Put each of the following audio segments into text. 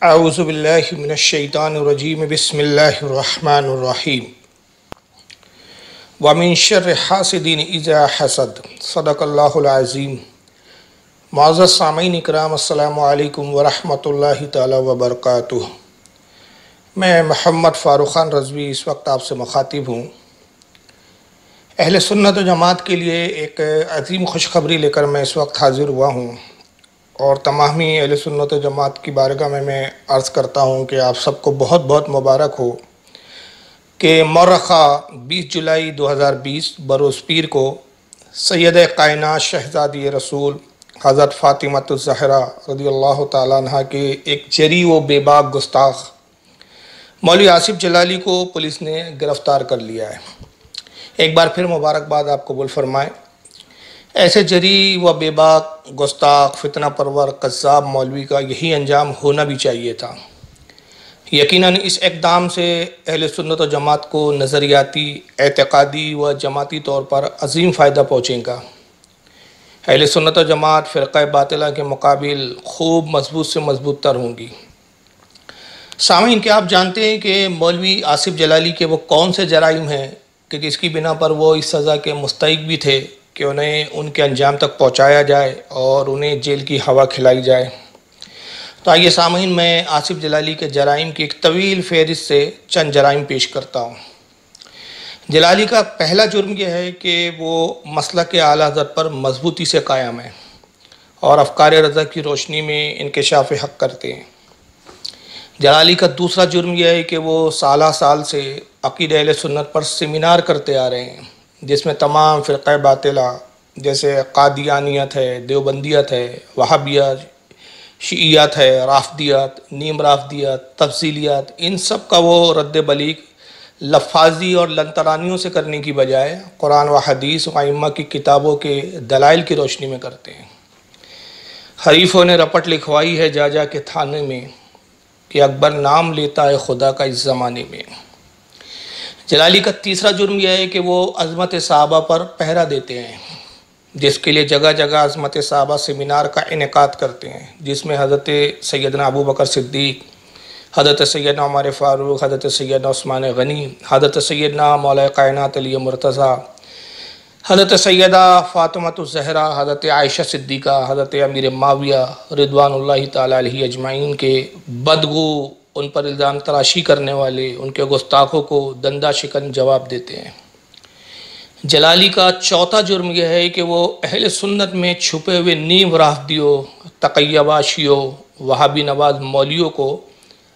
اعوذ باللہ من الشیطان الرجیم بسم اللہ الرحمن الرحیم ومن شر حاسد اذا حسد صدق اللہ العظیم۔ معزز سامعین اکرام، السلام علیکم ورحمۃ اللہ تعالی وبرکاتہ۔ میں محمد فاروق خان رضوی اس وقت آپ سے مخاطب ہوں۔ اہل سنت و جماعت کے لیے ایک عظیم خوشخبری لے کر میں اس وقت حاضر ہوا ہوں، اور تمامی اہل سنت و جماعت کی بارگاہ میں عرض کرتا ہوں کہ آپ سب کو بہت بہت مبارک ہو کہ مورخہ 20 جولائی 2020 بروز پیر کو سید کائنات شہزادی رسول حضرت فاطمہ الزہرا رضی اللہ تعالیٰ عنہ کے ایک جری و بے باک گستاخ مولوی آصف جلالی کو پولیس نے گرفتار کر لیا ہے۔ ایک بار پھر مبارکباد آپ قبول فرمائیں۔ ایسے جری و بے باک گستاخ فتنہ پرور قذاب مولوی کا یہی انجام ہونا بھی چاہیے تھا۔ یقیناً اس اقدام سے اہل سنت و جماعت کو نظریاتی، اعتقادی و جماعتی طور پر عظیم فائدہ پہنچے گا۔ اہل سنت و جماعت فرقہ باطلہ کے مقابل خوب مضبوط سے مضبوط تر ہوں گی۔ سامعین، کیا آپ جانتے ہیں کہ مولوی آصف جلالی کے وہ کون سے جرائم ہیں کہ جس کی بنا پر وہ اس سزا کے مستحق بھی تھے کہ انہیں ان کے انجام تک پہنچایا جائے اور انہیں جیل کی ہوا کھلائی جائے؟ تو آئیے سامعین، میں آصف جلالی کے جرائم کی ایک طویل فہرست سے چند جرائم پیش کرتا ہوں۔ جلالی کا پہلا جرم یہ ہے کہ وہ مسلک اعلیٰ حضرت پر مضبوطی سے قائم ہے اور افکار رضا کی روشنی میں انکشاف حق کرتے ہیں۔ جلالی کا دوسرا جرم یہ ہے کہ وہ سالہ سال سے عقیدہ اہل سنت پر سیمینار کرتے آ رہے ہیں، جس میں تمام فرقہ باطلہ جیسے قادیانیت ہے، دیوبندیت ہے، وہابیت، شیعیت ہے، رافضیت، نیم رافضیت، تفضیلیت، ان سب کا وہ رد بلیغ لفاظی اور لنترانیوں سے کرنے کی بجائے قرآن و حدیث و ائمہ کی کتابوں کے دلائل کی روشنی میں کرتے ہیں۔ حریفوں نے رپٹ لکھوائی ہے جا کے تھانے میں کہ اکبر نام لیتا ہے خدا کا اس زمانے میں۔ جلالی کا تیسرا جرم یہ ہے کہ وہ عظمت صحابہ پر پہرا دیتے ہیں، جس کے لیے جگہ جگہ عظمت صحابہ سیمینار کا انعقاد کرتے ہیں، جس میں حضرت سیدنا ابو بکر صدیق، حضرت سیدنا عمر فاروق، حضرت سیدنا عثمان غنی، حضرت سیدنا مولا کائنات علی مرتضیٰ، حضرت سیدہ فاطمہ الزہرا، حضرت عائشہ صدیقہ، حضرت امیر معاویہ رضوان اللہ تعالیٰ علیہ اجمعین کے بدگو، ان پر الزام تراشی کرنے والے، ان کے گستاخوں کو دندہ شکن جواب دیتے ہیں۔ جلالی کا چوتھا جرم یہ ہے کہ وہ اہل سنت میں چھپے ہوئے نیم رافضیوں، تقیہ شیعوں، وہابی نواز مولویوں کو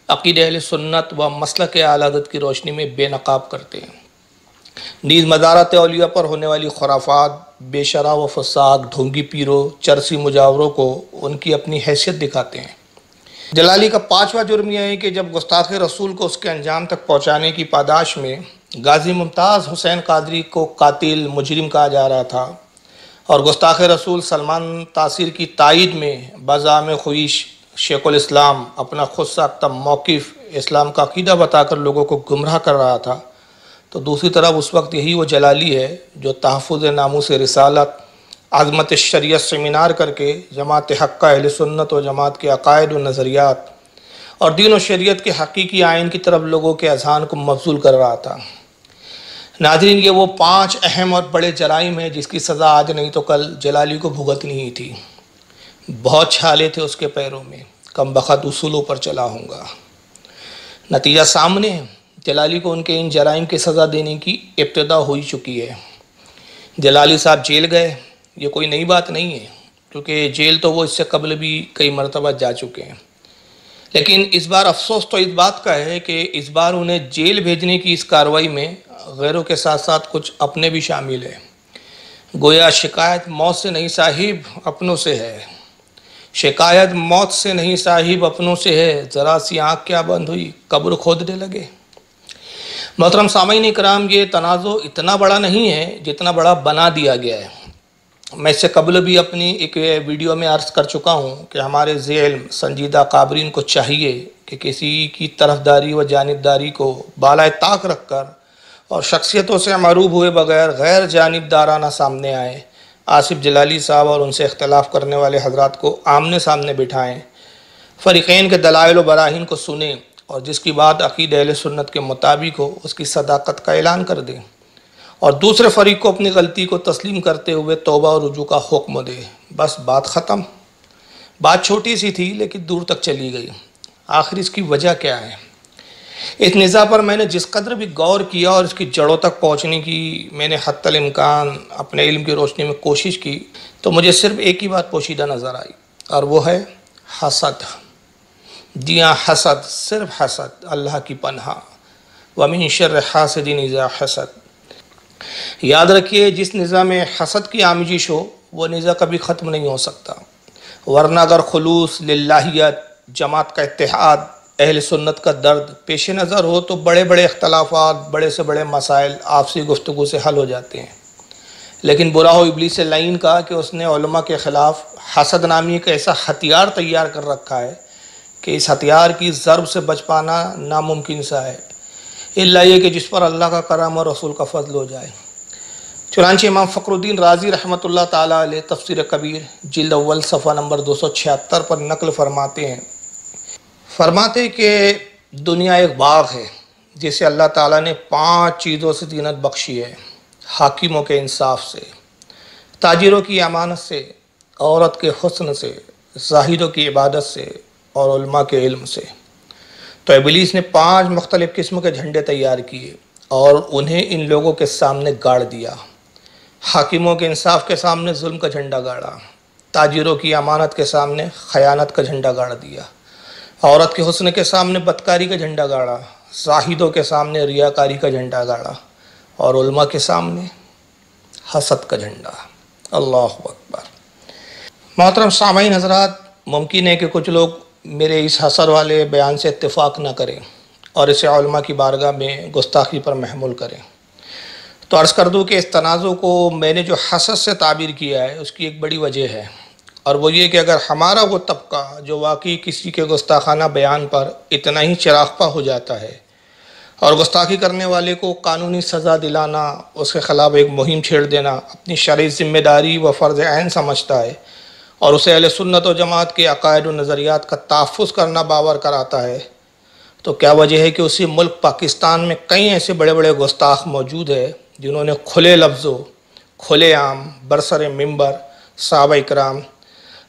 عقیدہ اہل سنت و مسلک اعلیٰ حضرت کی روشنی میں بے نقاب کرتے ہیں۔ نیز مزارات اولیاء پر ہونے والی خرافات، بے شرع و فساق، ڈھونگی پیروں، چرسی مجاوروں کو ان کی اپنی حیثیت دکھاتے ہیں۔ جلالی کا پانچواں جرم یہ ہے کہ جب گستاخ رسول کو اس کے انجام تک پہنچانے کی پاداش میں غازی ممتاز حسین قادری کو قاتل مجرم کہا جا رہا تھا، اور گستاخ رسول سلمان تاثیر کی تائید میں بزعم خویش شیخ الاسلام اپنا خود ساختہ موقف اسلام کا عقیدہ بتا کر لوگوں کو گمراہ کر رہا تھا، تو دوسری طرف اس وقت یہی وہ جلالی ہے جو تحفظ ناموس رسالت، عظمت شریعت سیمینار کر کے جماعت حق اہل سنت و جماعت کے عقائد و نظریات اور دین و شریعت کے حقیقی آئین کی طرف لوگوں کے اذہان کو مبذول کر رہا تھا۔ ناظرین، یہ وہ 5 اہم اور بڑے جرائم ہیں جس کی سزا آج نہیں تو کل جلالی کو بھگتنی ہی تھی۔ بہت چھالے تھے اس کے پیروں میں، کم بخت اصولوں پر چلا ہوں گا۔ نتیجہ سامنے ہے، جلالی کو ان کے ان جرائم کی سزا دینے کی ابتدا ہو ہی چکی ہے۔ جلالی صاحب جیل گئے، یہ کوئی نئی بات نہیں ہے، کیونکہ جیل تو وہ اس سے قبل بھی کئی مرتبہ جا چکے ہیں، لیکن اس بار افسوس تو اس بات کا ہے کہ اس بار انہیں جیل بھیجنے کی اس کارروائی میں غیروں کے ساتھ ساتھ کچھ اپنے بھی شامل ہیں۔ گویا شکایت موت سے نہیں صاحب اپنوں سے ہے، شکایت موت سے نہیں صاحب اپنوں سے ہے، ذرا سی آنکھ کیا بند ہوئی قبر کھودنے لگے۔ محترم سامعین اکرام، یہ تنازع اتنا بڑا نہیں ہے جتنا بڑا بنا دیا گیا ہے۔ میں اس سے قبل بھی اپنی ایک ویڈیو میں عرض کر چکا ہوں کہ ہمارے ذی علم سنجیدہ قابرین کو چاہیے کہ کسی کی طرفداری و جانبداری کو بالائے طاق رکھ کر اور شخصیتوں سے معروب ہوئے بغیر غیر جانبدارانہ سامنے آئیں، آصف جلالی صاحب اور ان سے اختلاف کرنے والے حضرات کو آمنے سامنے بٹھائیں فریقین کے دلائل و براہین کو سنیں اور جس کی بات عقیدہ اہل سنت کے مطابق ہو اس کی صداقت کا اعلان کر دیں، اور دوسرے فریق کو اپنی غلطی کو تسلیم کرتے ہوئے توبہ اور رجوع کا حکم دے۔ بس بات ختم۔ بات چھوٹی سی تھی لیکن دور تک چلی گئی۔ آخر اس کی وجہ کیا ہے؟ اس نزاع پر میں نے جس قدر بھی غور کیا اور اس کی جڑوں تک پہنچنے کی میں نے حتی الامکان اپنے علم کی روشنی میں کوشش کی تو مجھے صرف ایک ہی بات پوشیدہ نظر آئی، اور وہ ہے حسد۔ جی ہاں، حسد، صرف حسد، اللہ کی پناہ۔ وَمِن شَرِّ حَاسِدٍ إِذَا حَسَدَ۔ یاد رکھیے، جس نزاع میں حسد کی آمیزش ہو وہ نزاع کبھی ختم نہیں ہو سکتا، ورنہ اگر خلوص، للہیت، جماعت کا اتحاد، اہل سنت کا درد پیش نظر ہو تو بڑے بڑے اختلافات، بڑے سے بڑے مسائل آپسی گفتگو سے حل ہو جاتے ہیں۔ لیکن برا ہو ابلیس لعین کا کہ اس نے علماء کے خلاف حسد نامی ایک ایسا ہتھیار تیار کر رکھا ہے کہ اس ہتھیار کی ضرب سے بچ پانا ناممکن سا ہے، الا یہ کہ جس پر اللہ کا کرم اور رسول کا فضل ہو جائے۔ چنانچہ امام فخر الدین رازی رحمۃ اللہ تعالیٰ علیہ تفسیر کبیر جلد اول صفحہ نمبر 276 پر نقل فرماتے کہ دنیا ایک باغ ہے جسے اللہ تعالیٰ نے 5 چیزوں سے زینت بخشی ہے: حاکموں کے انصاف سے، تاجروں کی امانت سے، عورت کے حسن سے، زاہدوں کی عبادت سے، اور علماء کے علم سے۔ تو ابلیس نے 5 مختلف قسم کے جھنڈے تیار کیے اور انہیں ان لوگوں کے سامنے گاڑ دیا۔ حاکموں کے انصاف کے سامنے ظلم کا جھنڈا گاڑا، تاجروں کی امانت کے سامنے خیانت کا جھنڈا گاڑ دیا، عورت کے حسن کے سامنے بدکاری کا جھنڈا گاڑا، زاہدوں کے سامنے ریاکاری کا جھنڈا گاڑا، اور علماء کے سامنے حسد کا جھنڈا۔ اللہ اکبر۔ محترم سامعین حضرات، ممکن ہے کہ کچھ لوگ میرے اس حسد والے بیان سے اتفاق نہ کریں اور اسے علماء کی بارگاہ میں گستاخی پر محمول کریں، تو عرض کر دوں کہ اس تنازع کو میں نے جو حسد سے تعبیر کیا ہے اس کی ایک بڑی وجہ ہے، اور وہ یہ کہ اگر ہمارا وہ طبقہ جو واقعی کسی کے گستاخانہ بیان پر اتنا ہی چراغپا ہو جاتا ہے اور گستاخی کرنے والے کو قانونی سزا دلانا، اس کے خلاف ایک مہم چھیڑ دینا اپنی شرعی ذمہ داری و فرض عین سمجھتا ہے اور اسے اہل سنت و جماعت کے عقائد و نظریات کا تحفظ کرنا باور کراتا ہے، تو کیا وجہ ہے کہ اسی ملک پاکستان میں کئی ایسے بڑے بڑے گستاخ موجود ہیں جنہوں نے کھلے لفظوں، کھلے عام، برسر منبر، صحابہ اکرام،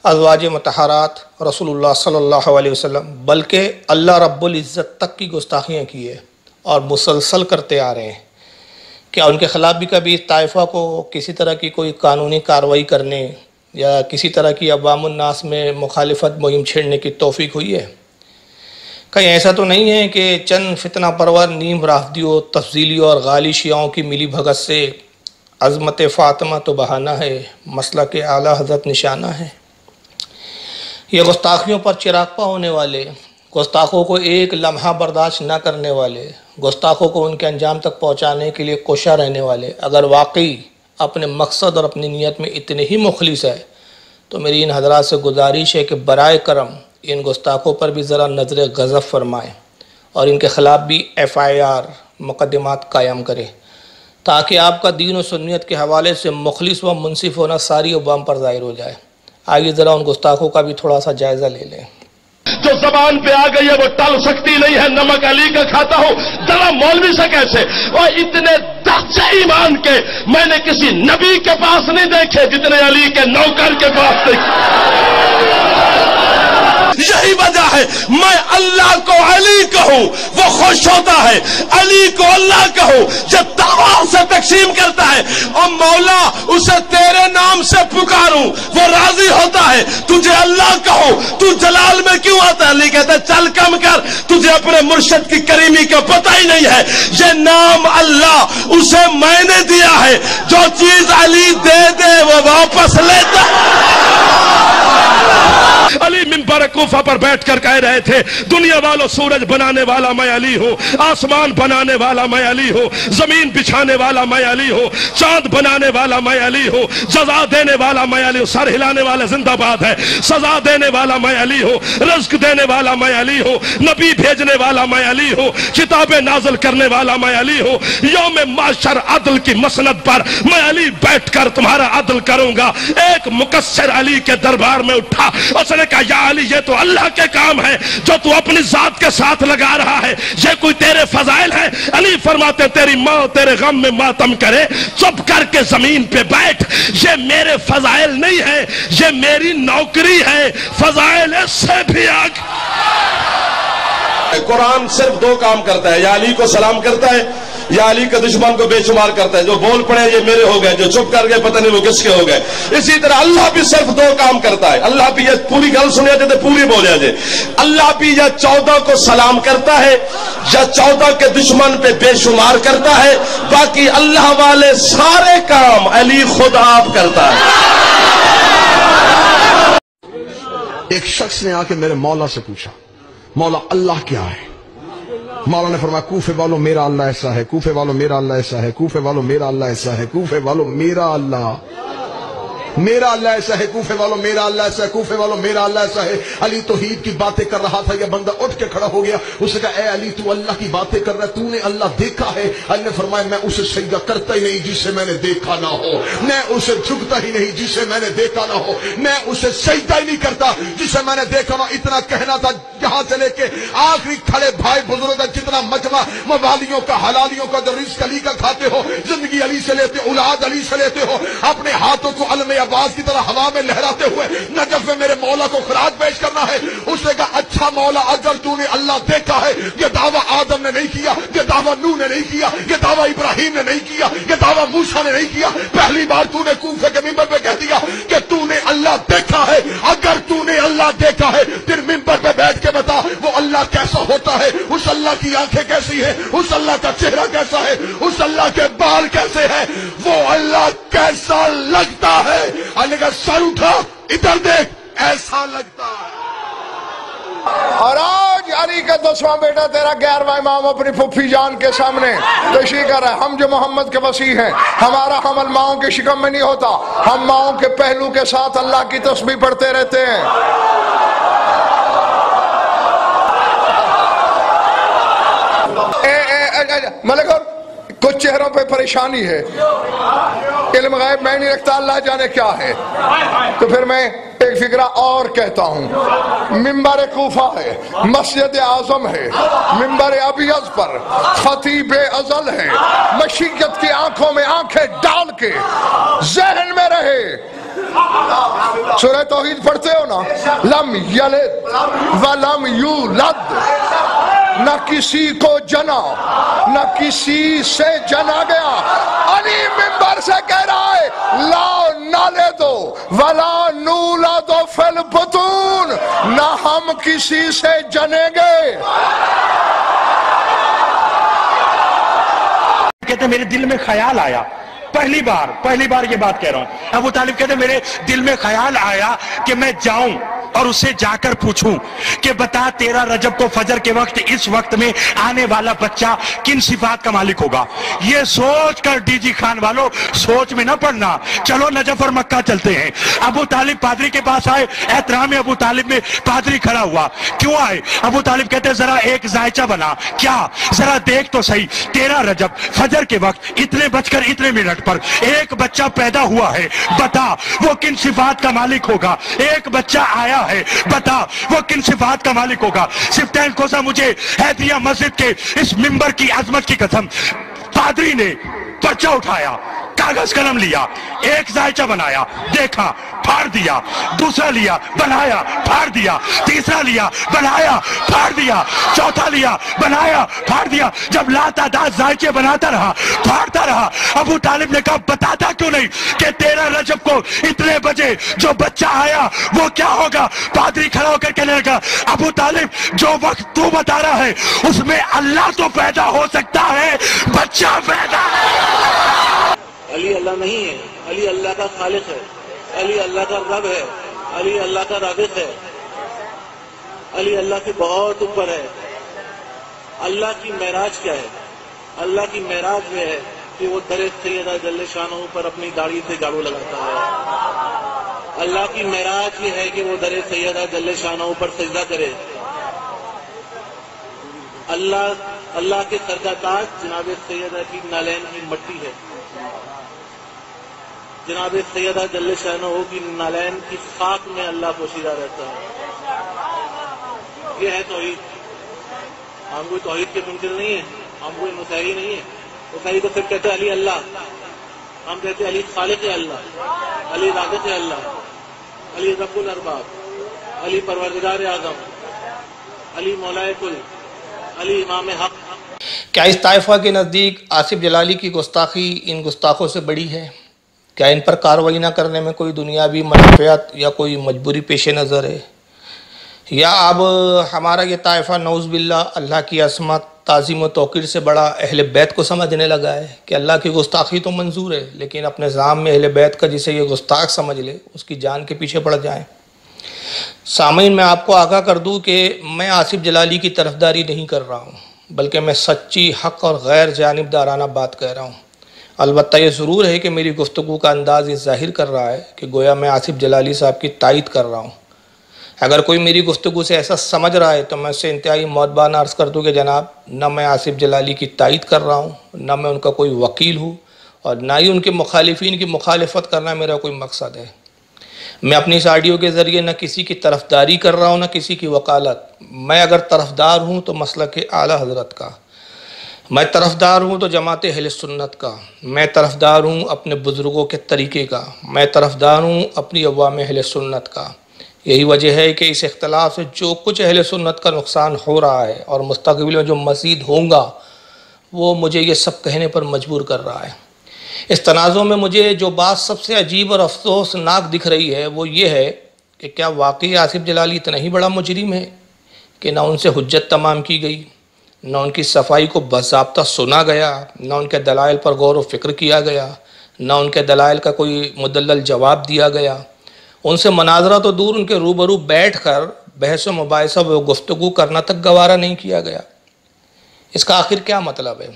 ازواج مطہرات، رسول اللہ صلی اللہ علیہ وسلم، بلکہ اللہ رب العزت تک کی گستاخیاں کی ہے اور مسلسل کرتے آ رہے ہیں؟ کیا ان کے خلاف بھی کبھی اس طائفہ کو کسی طرح کی کوئی قانونی کارروائی کرنے یا کسی طرح کی عوام الناس میں مخالفت مہم چھیڑنے کی توفیق ہوئی ہے؟ کہیں ایسا تو نہیں ہے کہ چند فتنہ پرور نیم رافضیوں، تفضیلیوں اور غالی شیعوں کی ملی بھگت سے عظمت فاطمہ تو بہانہ ہے، مسلک کے اعلیٰ حضرت نشانہ ہے؟ یہ گستاخیوں پر چراغپا ہونے والے، گستاخوں کو ایک لمحہ برداشت نہ کرنے والے، گستاخوں کو ان کے انجام تک پہنچانے کے لیے کوشاں رہنے والے اگر واقعی اپنے مقصد اور اپنی نیت میں اتنے ہی مخلص ہے تو میری ان حضرات سے گزارش ہے کہ برائے کرم ان گستاخوں پر بھی ذرا نظر غضب فرمائیں اور ان کے خلاف بھی FIR مقدمات قائم کریں تاکہ آپ کا دین و سنیت کے حوالے سے مخلص و منصف ہونا ساری عوام پر ظاہر ہو جائے۔ آئیے ذرا ان گستاخوں کا بھی تھوڑا سا جائزہ لے لیں۔ جو زبان پہ آ گئی ہے وہ ٹل سکتی نہیں ہے، نمک علی کا کھاتا ہوں، ذرا مولوی سے کیسے؟ اور اتنے درجے ایمان کے میں نے کسی نبی کے پاس نہیں دیکھے جتنے علی کے نوکر کے پاس دیکھے۔ یہی وجہ ہے میں اللہ کو علی کہوں وہ خوش ہوتا ہے، علی کو اللہ کہوں جب تاوار سے تقسیم کرتا ہے، اور مولا اسے تیرے نام سے پکاروں وہ راضی ہوتا ہے۔ تجھے اللہ کہوں تو جلال میں کیوں آتا ہے؟ علی کہتا ہے چل کم کر، تجھے اپنے مرشد کی کریمی کا پتہ ہی نہیں ہے۔ یہ نام اللہ اسے میں نے دیا ہے، جو چیز علی دے دے وہ واپس لیتا۔ علی منبر کوفہ پر بیٹھ کر کہہ رہے تھے دنیا والوں سورج بنانے والا میں علی ہوں، آسمان بنانے والا میں علی ہوں، زمین بچھانے والا میں علی ہوں، چاند بنانے والا میں علی ہوں، جزا دینے والا میں علی ہوں، سر ہلانے والا زندہ باد ہے، سزا دینے والا میں علی ہوں، رزق دینے والا میں علی ہوں، نبی بھیجنے والا میں علی ہوں، کتابیں نازل کرنے والا میں علی ہوں، یوم معشر عدل کی مسند پر میں علی بیٹھ کر تمہارا عدل کروں گا۔ ایک مقصر علی کے دربار میں اٹھا، اس نے کہا یا علی علی یہ تو اللہ کے کام ہے جو تو اپنی ذات کے ساتھ لگا رہا ہے، یہ کوئی تیرے فضائل ہے؟ علی فرماتے تیری ماں تیرے غم میں ماتم کرے، چپ کر کے زمین پہ بیٹھ، یہ میرے فضائل نہیں ہے، یہ میری نوکری ہے، فضائل اس سے بھی آگے۔ قرآن صرف دو کام کرتا ہے، یا علی کو سلام کرتا ہے یا علی کے دشمن کو بے شمار کرتا ہے۔ جو بول پڑے یہ میرے ہو گئے، جو چپ کر گئے پتہ نہیں وہ کس کے ہو گئے۔ اسی طرح اللہ بھی صرف دو کام کرتا ہے، اللہ بھی یہ پوری گل سنیا جائے تو پوری بولیا جائے، اللہ بھی یا 14 کو سلام کرتا ہے یا 14 کے دشمن پہ بے شمار کرتا ہے، باقی اللہ والے سارے کام علی خود آپ کرتا ہے۔ ایک شخص نے آ کے میرے مولا سے پوچھا، مولا اللہ کیا ہے؟ مولا نے فرمایا کوفے والوں میرا اللہ ایسا ہے، کوفے والوں میرا اللہ ایسا ہے، کوفے والوں میرا اللہ ایسا ہے، کوفے والوں میرا اللہ ایسا ہے، کوفے والوں میرا اللہ ایسا ہے، کوفے والوں میرا اللہ ایسا ہے۔ علی توحید کی باتیں کر رہا تھا، یہ بندہ اٹھ کے کھڑا ہو گیا، اس نے کہا اے علی تو اللہ کی باتیں کر رہا ہے، تو نے اللہ دیکھا ہے؟ علی نے فرمایا میں اسے سجدہ کرتا ہی نہیں جسے میں نے دیکھا نہ ہو، میں اسے جھکتا ہی نہیں جسے میں نے دیکھا نہ ہو، میں اسے سجدہ ہی نہیں کرتا جسے میں نے دیکھا نہ ہو۔ اتنا کہنا تھا، یہاں سے لے کے آخری کھڑے بھائی بزرگ کا جتنا مجمع موالیوں کا حلالیوں کا جو رزق علی کا کھاتے ہو، زندگی علی سے لیتے، اولاد علی سے لیتے ہو، اپنے ہاتھوں کو علم عباس کی طرح ہوا میں لہراتے ہوئے نجف میں میرے مولا کو خراج پیش کرنا ہے۔ اس نے کہا اچھا مولا اگر تو نے اللہ دیکھا ہے، یہ دعویٰ آدم نے نہیں کیا، یہ دعویٰ نوح نے نہیں کیا، یہ دعویٰ ابراہیم نے نہیں کیا، یہ دعویٰ موسیٰ نے نہیں کیا، پہلی بار تو نے کوفے کے منبر پہ کہہ دیا کہ تو نے اللہ دیکھا ہے۔ اگر تو نے اللہ دیکھا ہے پھر منبر پہ بیٹھ کے بتا وہ اللہ کیسا ہوتا ہے، اس اللہ کی آنکھیں کیسی ہیں، اس اللہ کا چہرہ کیسا ہے، اس اللہ کے بال کیسے ہیں، وہ اللہ کیسا لگتا ہے۔ علی کا سر اٹھا، ادھر دیکھ، ایسا لگتا ہے۔ اور آج علی کا 10واں بیٹا تیرا 11واں امام اپنی پھپھی جان کے سامنے تشریح کر رہا ہے۔ ہم جو محمد کے وسیع ہیں، ہمارا حمل ماؤں کے شکم میں نہیں ہوتا، ہم ماؤں کے پہلو کے ساتھ اللہ کی تسبیح پڑھتے رہتے ہیں۔ ملک اور کچھ چہروں پہ پریشانی ہے، علم غیب میں نہیں رکھتا، اللہ جانے کیا ہے، تو پھر میں ایک فکرہ اور کہتا ہوں۔ منبر کوفہ ہے، مسجد اعظم ہے، منبر ابیض پر خطیب ازل ہے، مشیت کی آنکھوں میں آنکھیں ڈال کے ذہن میں رہے۔ سورہ توحید پڑھتے ہو نا، لم یلد ولم یولد، نہ کسی کو جنا نہ کسی سے جنا گیا۔ علی منبر سے کہہ رہا ہے لا نلدو ولا نولد فی البطون، نہ ہم کسی سے جنیں گے۔ کہتے میرے دل میں خیال آیا، پہلی بار یہ بات کہہ رہا ہوں، ابو طالب کہتے میرے دل میں خیال آیا کہ میں جاؤں اور اسے جا کر پوچھوں کہ بتا 13 رجب کو فجر کے وقت اس وقت میں آنے والا بچہ کن صفات کا مالک ہوگا۔ یہ سوچ کر ڈی جی خان والوں سوچ میں نہ پڑنا، چلو نجف اور مکہ چلتے ہیں۔ ابو طالب پادری کے پاس آئے، احترام ابو طالب میں پادری کھڑا ہوا، کیوں آئے؟ ابو طالب کہتے ذرا ایک ذائچہ بنا، کیا؟ ذرا دیکھ تو صحیح، 13 رجب فجر کے وقت اتنے بج کر اتنے منٹ پر ایک بچہ پیدا ہوا ہے، بتا وہ کن صفات کا مالک ہوگا۔ ایک بچہ آیا ہے، بتا وہ کن صفات کا مالک ہوگا۔ صفتین کوسا مجھے حیدریہ مسجد کے اس منبر کی عظمت کی قسم، پادری نے پرچہ اٹھایا، کاغذ قلم لیا، ایک ذائچہ بنایا، دیکھا، پھاڑ دیا، دوسرا لیا، بنایا، پھاڑ دیا، تیسرا لیا، بنایا، پھاڑ دیا، چوتھا لیا، بنایا، پھاڑ دیا۔ جب لا تعداد ذائچے بناتا رہا، پھاڑتا رہا، ابو طالب نے کہا بتاتا کیوں نہیں کہ 13 رجب کو اتنے بجے جو بچہ آیا وہ کیا ہوگا؟ پادری کھڑا ہو کر کہنے لگا ابو طالب جو وقت تو بتا رہا ہے اس میں اللہ تو پیدا ہو سکتا ہے، بچہ پیدا ہے۔ علی اللہ نہیں ہے، علی اللہ کا خالق ہے، علی اللہ کا رب ہے، علی اللہ کا رازق ہے، علی اللہ کے بہت اوپر ہے۔ اللہ کی معراج کیا ہے؟ اللہ کی معراج یہ ہے کہ وہ در سیدہ جل شانہ پر اپنی داڑھی سے جھاڑو لگاتا ہے۔ اللہ کی معراج یہ ہے کہ وہ در سیدہ جل شانہ پر سجدہ کرے۔ اللہ کے سر کا تاج جناب سیدہ کی نالین کی مٹی ہے، جناب سیدہ جل شانہ کی نالین کی خاک میں اللہ پوشیدہ رہتا ہے۔ یہ ہے توحید. ہم کوئی توحید کے منکر نہیں ہیں, ہم کوئی مسیحی نہیں ہیں. مسیحی تو صرف کہتے ہیں علی اللہ, ہم کہتے ہیں علی خالق اللہ, علی رازق اللہ, علی رب الارباب, علی پروردگار اعظم, علی مولائے کل, علی امام حق. کیا اس طائفہ کے نزدیک آصف جلالی کی گستاخی ان گستاخوں سے بڑی ہے؟ کیا ان پر کارروائی نہ کرنے میں کوئی دنیاوی منافعت یا کوئی مجبوری پیش نظر ہے؟ یا اب ہمارا یہ طائفہ نعوذ باللہ اللہ کی عظمت, تعظیم و توقیر سے بڑا اہل بیت کو سمجھنے لگا ہے کہ اللہ کی گستاخی تو منظور ہے, لیکن اپنے ذام میں اہل بیت کا جسے یہ گستاخ سمجھ لے اس کی جان کے پیچھے پڑ جائیں؟ سامعین, میں آپ کو آگاہ کر دوں کہ میں آصف جلالی کی طرفداری نہیں کر رہا ہوں, بلکہ میں سچی, حق اور غیر جانبدارانہ بات کہہ رہا ہوں. البتہ یہ ضرور ہے کہ میری گفتگو کا انداز یہ ظاہر کر رہا ہے کہ گویا میں آصف جلالی صاحب کی تائید کر رہا ہوں. اگر کوئی میری گفتگو سے ایسا سمجھ رہا ہے تو میں اسے انتہائی مؤدبانہ عرض کر دوں کہ جناب, نہ میں آصف جلالی کی تائید کر رہا ہوں, نہ میں ان کا کوئی وکیل ہوں, اور نہ ہی ان کے مخالفین کی مخالفت کرنا میرا کوئی مقصد ہے. میں اپنی اس آڈیو کے ذریعے نہ کسی کی طرفداری کر رہا ہوں نہ کسی کی وکالت. میں اگر طرفدار ہوں تو مسلک اعلیٰ حضرت کا, میں طرفدار ہوں تو جماعت اہل سنت کا, میں طرفدار ہوں اپنے بزرگوں کے طریقے کا, میں طرفدار ہوں اپنی عوام اہل سنت کا. یہی وجہ ہے کہ اس اختلاف سے جو کچھ اہل سنت کا نقصان ہو رہا ہے اور مستقبل میں جو مزید ہوگا وہ مجھے یہ سب کہنے پر مجبور کر رہا ہے. اس تنازع میں مجھے جو بات سب سے عجیب اور افسوسناک دکھ رہی ہے وہ یہ ہے کہ کیا واقعی آصف جلالی اتنا ہی بڑا مجرم ہے کہ نہ ان سے حجت تمام کی گئی, نہ ان کی صفائی کو باضابطہ سنا گیا, نہ ان کے دلائل پر غور و فکر کیا گیا, نہ ان کے دلائل کا کوئی مدلل جواب دیا گیا. ان سے مناظرہ تو دور, ان کے روبرو بیٹھ کر بحث و مباحثہ و گفتگو کرنا تک گوارا نہیں کیا گیا. اس کا آخر کیا مطلب ہے؟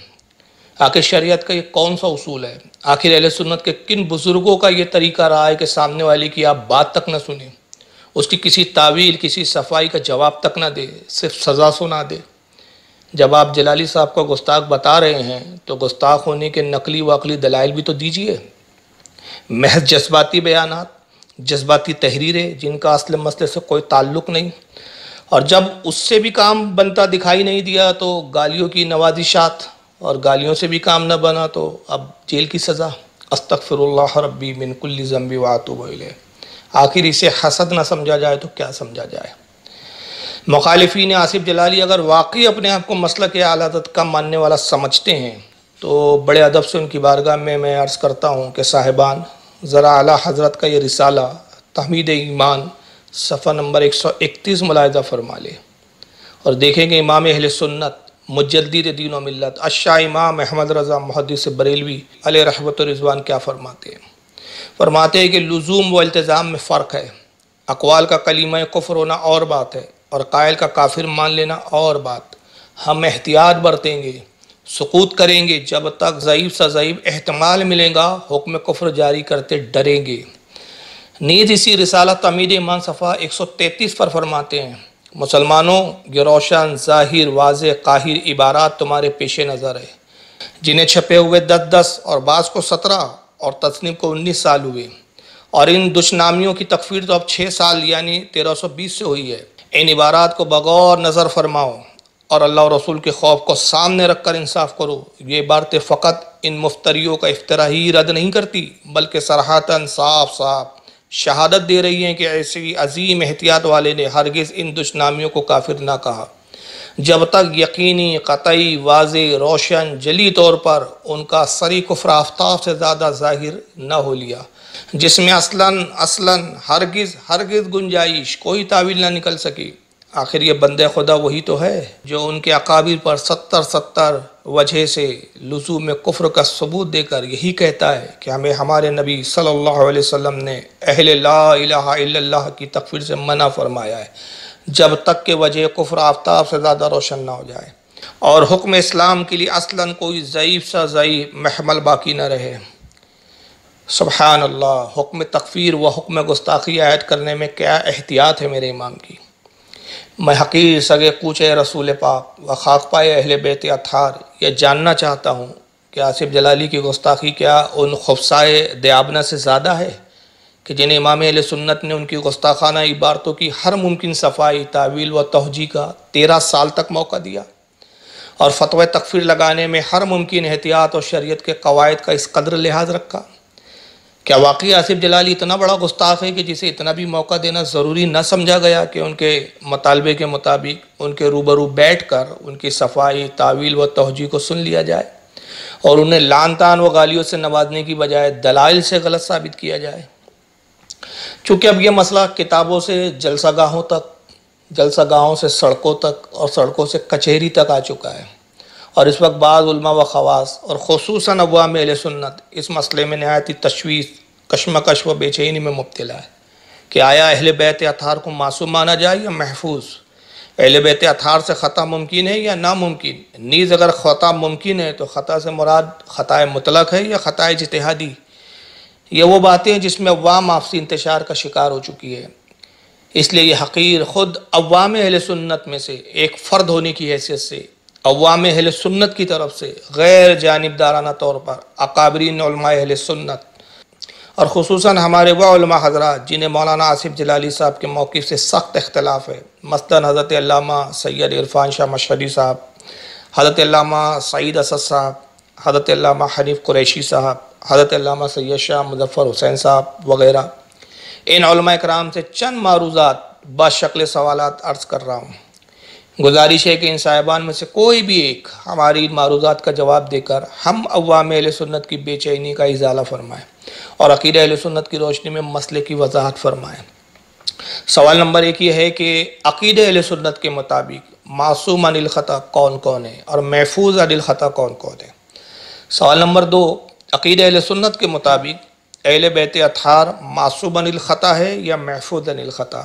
آخر شریعت کا یہ کون سا اصول ہے؟ آخر اہل سنت کے کن بزرگوں کا یہ طریقہ رہا ہے کہ سامنے والے کی آپ بات تک نہ سنیں, اس کی کسی تعویل, کسی صفائی کا جواب تک نہ دے, صرف سزا سنا دے؟ جب آپ جلالی صاحب کو گستاخ بتا رہے ہیں تو گستاخ ہونے کے نقلی و عقلی دلائل بھی تو دیجئے. محض جذباتی بیانات, جذباتی تحریریں جن کا اصل مسئلے سے کوئی تعلق نہیں, اور جب اس سے بھی کام بنتا دکھائی نہیں دیا تو گالیوں کی نوازشات, اور گالیوں سے بھی کام نہ بنا تو اب جیل کی سزا. استغفر اللہ ربی من کل ذنب واتوب الیہ. آخر اسے حسد نہ سمجھا جائے تو کیا سمجھا جائے؟ مخالفین آصف جلالی اگر واقعی اپنے آپ کو مسلک اعلیٰ حضرت کا ماننے والا سمجھتے ہیں تو بڑے ادب سے ان کی بارگاہ میں عرض کرتا ہوں کہ صاحبان, ذرا اعلیٰ حضرت کا یہ رسالہ تحمید ایمان صفحہ نمبر 131 ملاحظہ فرما لے اور دیکھیں کہ امام اہل سنت مجدد دین و ملت الشاہ امام احمد رضا محدث بریلوی علیہ رحمت و رضوان کیا فرماتے ہیں. فرماتے ہیں کہ لزوم و التزام میں فرق ہے. اقوال کا کلمہ کفر ہونا اور بات ہے اور قائل کا کافر مان لینا اور بات. ہم احتیاط برتیں گے, سکوت کریں گے جب تک ضعیف سے ضعیف احتمال ملے گا, حکم کفر جاری کرتے ڈریں گے. نیز اسی رسالہ تحمید ایمان صفحہ 133 پر فرماتے ہیں, مسلمانوں یہ روشن, ظاہر, واضح, قاہر عبارات تمہارے پیش نظر ہے جنہیں چھپے ہوئے 10 اور بعض کو 17 اور تصنیف کو 19 سال ہوئے, اور ان دشنامیوں کی تکفیر تو اب 6 سال یعنی 1320 سے ہوئی ہے. ان عبارات کو بغور نظر فرماؤ اور اللہ و رسول کے خوف کو سامنے رکھ کر انصاف کرو. یہ عبارتیں فقط ان مفتریوں کا افتراء ہی رد نہیں کرتی بلکہ صراحتاً صاف شہادت دے رہی ہیں کہ ایسی عظیم احتیاط والے نے ہرگز ان دشنامیوں کو کافر نہ کہا جب تک یقینی, قطعی, واضح, روشن, جلی طور پر ان کا سری کفر آفتاب سے زیادہ ظاہر نہ ہو لیا, جس میں اصلاً ہرگز گنجائش کوئی تعویل نہ نکل سکی. آخر یہ بندے خدا وہی تو ہے جو ان کے اکابر پر 70 وجہ سے لزوم کفر کا ثبوت دے کر یہی کہتا ہے کہ ہمیں ہمارے نبی صلی اللہ علیہ وسلم نے اہل لا الہ الا اللہ کی تکفیر سے منع فرمایا ہے جب تک کہ وجہ کفر آفتاب سے زیادہ روشن نہ ہو جائے, اور حکم اسلام کے لیے اصلاً کوئی ضعیف سا ضعیف محمل باقی نہ رہے. سبحان اللہ, حکم تکفیر و حکم گستاخی عائد کرنے میں کیا احتیاط ہے میرے امام کی. میں حقیر سگے کوچے رسول پاک و خاک پائے اہل بیت اطہار یہ جاننا چاہتا ہوں کہ آصف جلالی کی گستاخی کیا ان خفصائے دیابنہ سے زیادہ ہے کہ جنہیں امام اہل سنت نے ان کی گستاخانہ عبارتوں کی ہر ممکن صفائی، تعویل و توجیہ کا 13 سال تک موقع دیا، اور فتوی تکفیر لگانے میں ہر ممکن احتیاط اور شریعت کے قواعد کا اس قدر لحاظ رکھا؟ کیا واقعی آصف جلالی اتنا بڑا گستاخ ہے کہ جسے اتنا بھی موقع دینا ضروری نہ سمجھا گیا کہ ان کے مطالبے کے مطابق ان کے روبرو بیٹھ کر ان کی صفائی، تعویل و توجیہ کو سن لیا جائے اور انہیں لعن طعن و گالیوں سے نوازنے کی بجائے دلائل سے غلط ثابت کیا جائے؟ چونکہ اب یہ مسئلہ کتابوں سے جلسہ گاہوں تک، جلسہ گاہوں سے سڑکوں تک اور سڑکوں سے کچہری تک آ چکا ہے، اور اس وقت بعض علماء و خواص اور خصوصاً عوام اہل سنت اس مسئلے میں نہایت تشویش، کشمکش و بے چینی میں مبتلا ہے کہ آیا اہل بیت اطہار کو معصوم مانا جائے یا محفوظ؟ اہل بیت اطہار سے خطا ممکن ہے یا ناممکن؟ نیز اگر خطا ممکن ہے تو خطا سے مراد خطا مطلق ہے یا خطا اجتہادی؟ یہ وہ باتیں ہیں جس میں عوام آپسی انتشار کا شکار ہو چکی ہے۔ اس لیے یہ حقیر خود عوام اہل سنت میں سے ایک فرد ہونے کی حیثیت سے عوام اہل سنت کی طرف سے غیر جانبدارانہ طور پر اکابرین علماء اہل سنت اور خصوصاً ہمارے وہ علماء حضرات جنہیں مولانا آصف جلالی صاحب کے موقف سے سخت اختلاف ہے، مثلاً حضرت علامہ سید عرفان شاہ مشہدی صاحب، حضرت علامہ سعید اسد صاحب، حضرت علامہ حنیف قریشی صاحب، حضرت علامہ سید شاہ مظفر حسین صاحب وغیرہ، ان علماء اکرام سے چند معروضات بشکل سوالات عرض کر رہا ہوں۔ گزارش ہے کہ ان صاحبان میں سے کوئی بھی ایک ہماری ان معروضات کا جواب دے کر ہم عوام اہل سنت کی بے چینی کا ازالہ فرمائیں اور عقیدہ اہل سنت کی روشنی میں مسئلے کی وضاحت فرمائیں۔ سوال نمبر 1 یہ ہے کہ عقیدہ اہل سنت کے مطابق معصوم عن الخطا کون کون ہے اور محفوظ عن الخطا کون کون ہے؟ سوال نمبر 2، عقیدہ اہل سنت کے مطابق اہل بیت اطہار معصوم عن الخطا ہے یا محفوظ عن الخطا؟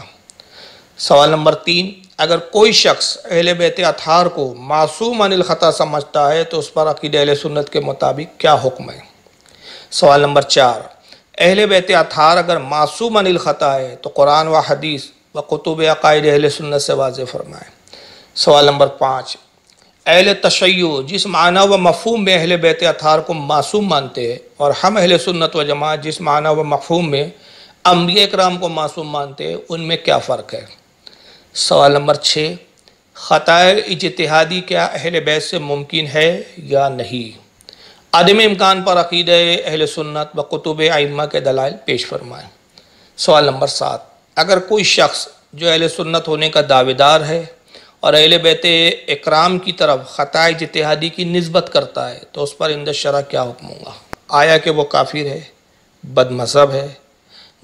سوال نمبر 3، اگر کوئی شخص اہل بیت اطہار کو معصوم عن الخطا سمجھتا ہے تو اس پر عقیدہ اہل سنت کے مطابق کیا حکم ہے؟ سوال نمبر 4، اہل بیت اطہار اگر معصوم عن الخطا ہے تو قرآن و حدیث و کتب عقائد اہل سنت سے واضح فرمائیں۔ سوال نمبر 5، اہل تشیع جس معنی و مفہوم میں اہل بیت اطہار کو معصوم مانتے ہیں اور ہم اہل سنت و جماعت جس معنی و مفہوم میں انبیاء اکرام کو معصوم مانتے ہیں ان میں کیا فرق ہے؟ سوال نمبر 6، خطائے اجتہادی کیا اہل بیت سے ممکن ہے یا نہیں؟ عدم امکان پر عقیدہ اہل سنت و کتب ائمہ کے دلائل پیش فرمائیں۔ سوال نمبر 7، اگر کوئی شخص جو اہل سنت ہونے کا دعوے دار ہے اور اہل بیت اکرام کی طرف خطا اجتہادی کی نسبت کرتا ہے تو اس پر عند الشرع کیا حکم ہوگا؟ آیا کہ وہ کافر ہے، بد مذہب ہے،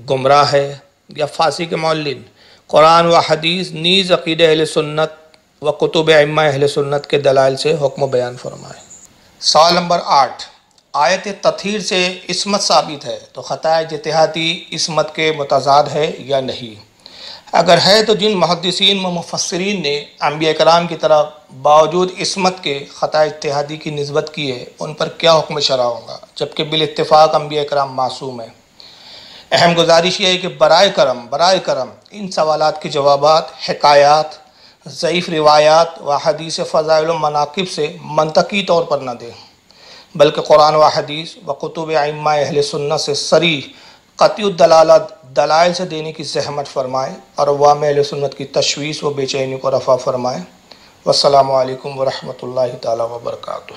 گمراہ ہے یا فاسق معلن؟ قرآن و حدیث نیز عقیدہ اہل سنت و کتب ائمہ اہل سنت کے دلائل سے حکم و بیان فرمائے۔ سوال نمبر 8، آیت تطہیر سے عصمت ثابت ہے تو خطا اجتہادی عصمت کے متضاد ہے یا نہیں؟ اگر ہے تو جن محدثین و مفسرین نے انبیاء کرام کی طرف باوجود عصمت کے خطا اجتہادی کی نسبت کی ہے ان پر کیا حکم شرع ہوگا جبکہ بالاتفاق انبیاء کرام معصوم ہیں؟ اہم گزارش یہ ہے کہ برائے کرم ان سوالات کے جوابات حکایات، ضعیف روایات و حدیث فضائل و مناقب سے منطقی طور پر نہ دیں، بلکہ قرآن و حدیث و کتب ائمہ اہل سنت سے صریح قطعی الدلالت دلائل سے دینے کی زحمت فرمائیں اور عوام اہل سنت کی تشویش و بے چینی کو رفع فرمائیں۔ والسلام علیکم ورحمۃ اللہ تعالی وبرکاتہ۔